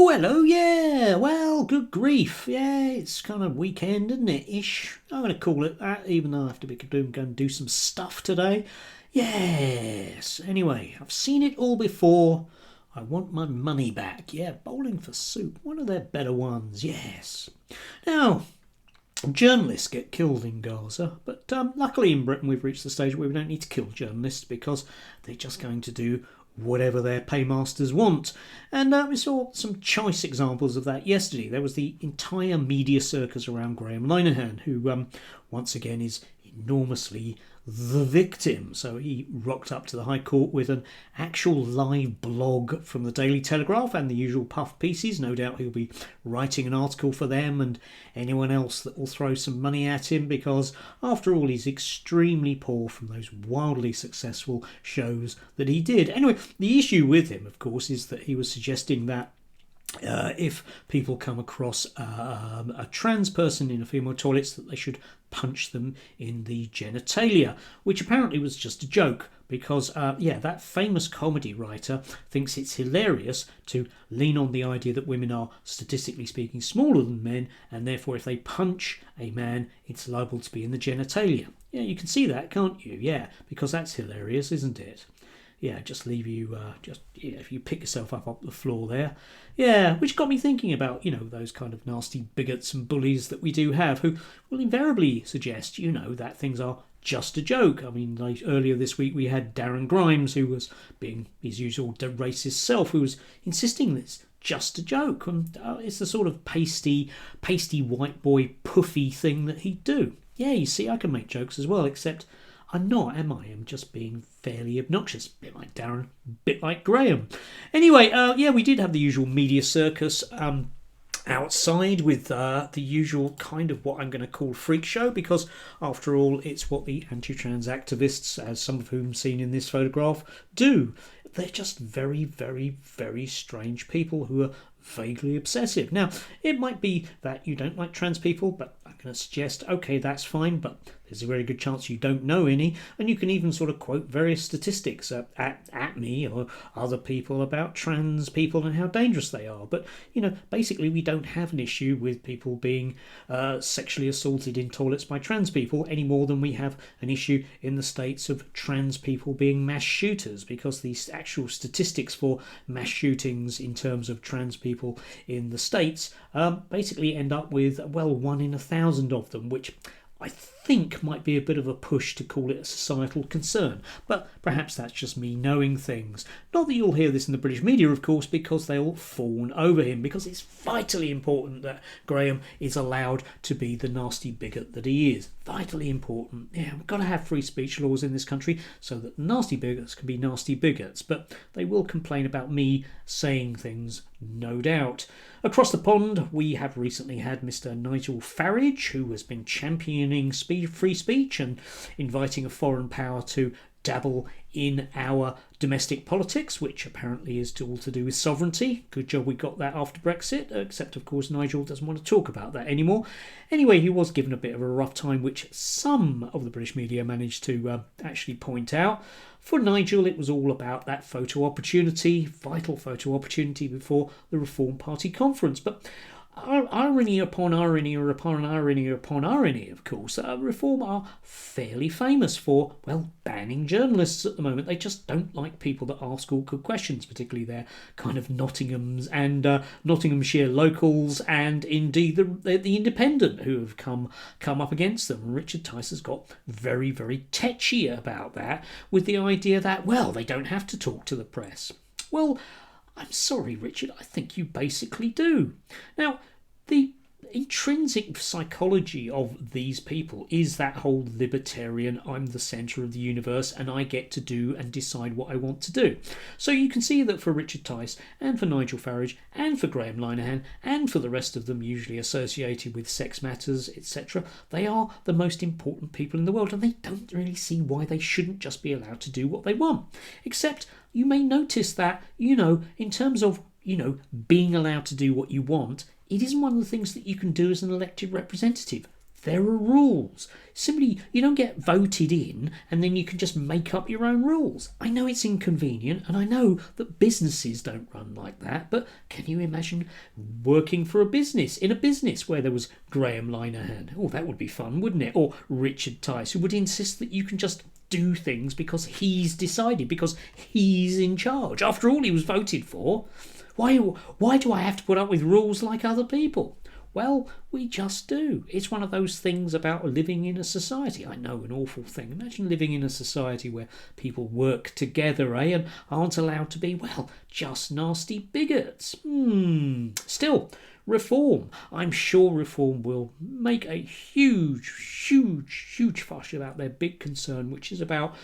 Oh, hello, yeah. Well, good grief. Yeah, it's kind of weekend, isn't it? Ish. I'm going to call it that, even though I have to be going to do some stuff today. Yes. Anyway, I've seen it all before. I want my money back. Yeah, Bowling for Soup. One of their better ones. Yes. Now, journalists get killed in Gaza, but luckily in Britain we've reached the stage where we don't need to kill journalists because they're just going to do whatever their paymasters want. And we saw some choice examples of that yesterday. There was the entire media circus around Graham Linehan, who once again is enormously the victim. So he rocked up to the High Court with an actual live blog from the Daily Telegraph and the usual puff pieces. No doubt he'll be writing an article for them and anyone else that will throw some money at him, because after all he's extremely poor from those wildly successful shows that he did. Anyway, the issue with him, of course, is that he was suggesting that if people come across a trans person in a female toilets, that they should punch them in the genitalia, which apparently was just a joke, because that famous comedy writer thinks it's hilarious to lean on the idea that women are statistically speaking smaller than men, and therefore if they punch a man it's liable to be in the genitalia. Yeah, you can see that, can't you? Yeah, because that's hilarious, isn't it? Yeah, just leave you, if you pick yourself up off the floor there. Yeah, which got me thinking about, those kind of nasty bigots and bullies that we do have, who will invariably suggest, that things are just a joke. I mean, like earlier this week we had Darren Grimes, who was being his usual racist self, who was insisting that it's just a joke. And it's the sort of pasty white boy puffy thing that he'd do. Yeah, you see, I can make jokes as well, except I'm not, am I? I'm just being fairly obnoxious. Bit like Darren, bit like Graham. Anyway, we did have the usual media circus outside with the usual kind of what I'm going to call freak show, because after all it's what the anti-trans activists, as some of whom seen in this photograph, do. They're just very, very, very strange people who are vaguely obsessive. Now, it might be that you don't like trans people, but I'm going to suggest, okay, that's fine, but there's a very good chance you don't know any, and you can even sort of quote various statistics at me or other people about trans people and how dangerous they are. But, basically we don't have an issue with people being sexually assaulted in toilets by trans people any more than we have an issue in the States of trans people being mass shooters, because the actual statistics for mass shootings in terms of trans people in the States basically end up with, 1 in 1,000 of them, which I think might be a bit of a push to call it a societal concern, but perhaps that's just me knowing things. Not that you'll hear this in the British media, of course, because they'll fawn over him, because it's vitally important that Graham is allowed to be the nasty bigot that he is. Vitally important. Yeah, we've got to have free speech laws in this country so that nasty bigots can be nasty bigots, but they will complain about me saying things, no doubt. Across the pond, we have recently had Mr. Nigel Farage, who has been championing free speech and inviting a foreign power to dabble in our domestic politics, which apparently is all to do with sovereignty. Good job we got that after Brexit, except of course Nigel doesn't want to talk about that anymore. Anyway, he was given a bit of a rough time, which some of the British media managed to actually point out. For Nigel, it was all about that photo opportunity, vital photo opportunity before the Reform Party conference. But irony upon irony upon irony upon irony, of course, Reform are fairly famous for, banning journalists at the moment. They just don't like people that ask awkward questions, particularly their kind of Nottinghams and Nottinghamshire locals, and indeed the Independent, who have come up against them. Richard Tice has got very, very tetchy about that, with the idea that, they don't have to talk to the press. Well, I'm sorry, Richard, I think you basically do. Now, the intrinsic psychology of these people is that whole libertarian, I'm the centre of the universe and I get to do and decide what I want to do. So you can see that for Richard Tice and for Nigel Farage and for Graham Linehan and for the rest of them usually associated with sex matters, etc., they are the most important people in the world, and they don't really see why they shouldn't just be allowed to do what they want. Except you may notice that, in terms of, being allowed to do what you want, it isn't one of the things that you can do as an elected representative. There are rules. Simply, you don't get voted in and then you can just make up your own rules. I know it's inconvenient and I know that businesses don't run like that, but can you imagine working for a business, in a business where there was Graham Linehan? Oh, that would be fun, wouldn't it? Or Richard Tice, who would insist that you can just do things because he's decided, because he's in charge. After all, he was voted for. Why do I have to put up with rules like other people? Well, we just do. It's one of those things about living in a society. I know, an awful thing. Imagine living in a society where people work together, and aren't allowed to be, well, just nasty bigots. Still, reform. I'm sure reform will make a huge fuss about their big concern, which is about,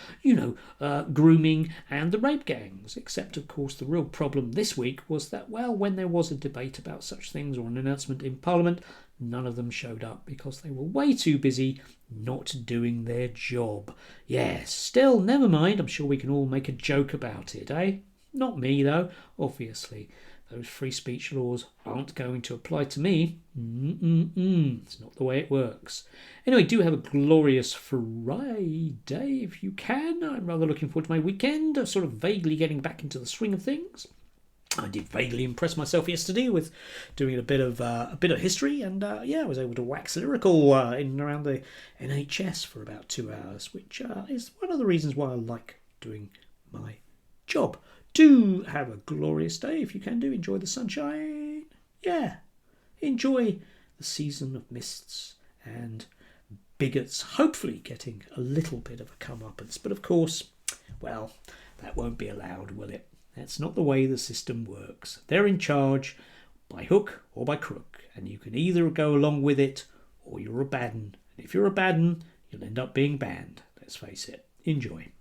grooming and the rape gangs. Except, of course, the real problem this week was that, well, when there was a debate about such things or an announcement in Parliament, none of them showed up because they were way too busy not doing their job. Yes, still, never mind. I'm sure we can all make a joke about it, eh? Not me, though, obviously. Those free speech laws aren't going to apply to me. It's not the way it works. Anyway, do have a glorious Friday if you can. I'm rather looking forward to my weekend, sort of vaguely getting back into the swing of things. I did vaguely impress myself yesterday with doing a bit of history, and I was able to wax lyrical in and around the NHS for about 2 hours, which is one of the reasons why I like doing my job. Do have a glorious day if you can do. Enjoy the sunshine. Yeah. Enjoy the season of mists and bigots, hopefully getting a little bit of a comeuppance. But of course, well, that won't be allowed, will it? That's not the way the system works. They're in charge by hook or by crook, and you can either go along with it or you're a bad 'un. And if you're a bad 'un, you'll end up being banned. Let's face it. Enjoy.